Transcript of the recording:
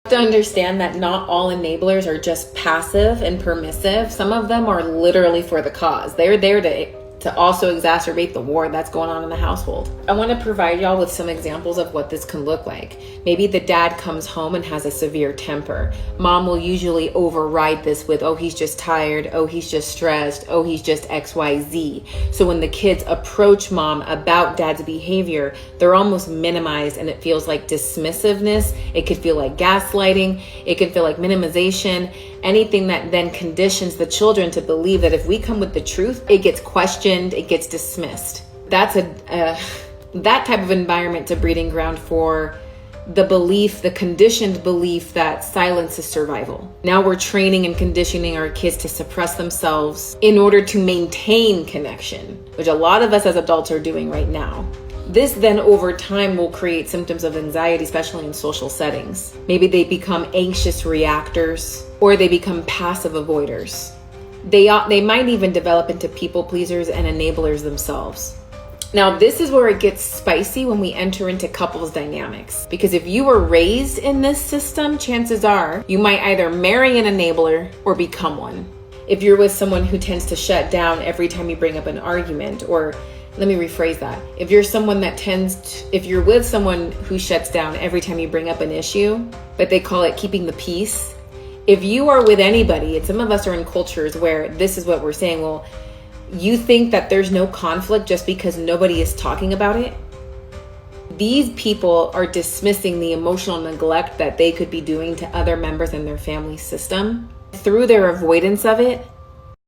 To understand that not all enablers are just passive and permissive. Some of them are literally for the cause. They're there to also exacerbate the war that's going on in the household. I want to provide y'all with some examples of what this can look like. Maybe the dad comes home and has a severe temper. Mom will usually override this with, oh, he's just tired. Oh, he's just stressed. Oh, he's just XYZ. So when the kids approach mom about dad's behavior, they're almost minimized, and it feels like dismissiveness. It could feel like gaslighting. It could feel like minimization. Anything that then conditions the children to believe that if we come with the truth, it gets questioned, it gets dismissed. That's that type of environment to breeding ground for the belief, the conditioned belief that silence is survival. Now we're training and conditioning our kids to suppress themselves in order to maintain connection, which a lot of us as adults are doing right now. This then over time will create symptoms of anxiety, especially in social settings. Maybe they become anxious reactors, or they become passive avoiders. They might even develop into people pleasers and enablers themselves. Now, this is where it gets spicy when we enter into couples dynamics. Because if you were raised in this system, chances are you might either marry an enabler or become one. If you're with someone who tends to shut down every time you bring up an argument, or let me rephrase that. If you're with someone who shuts down every time you bring up an issue, but they call it keeping the peace. If you are with anybody, and some of us are in cultures where this is what we're saying, well, you think that there's no conflict just because nobody is talking about it. These people are dismissing the emotional neglect that they could be doing to other members in their family system. Through their avoidance of it,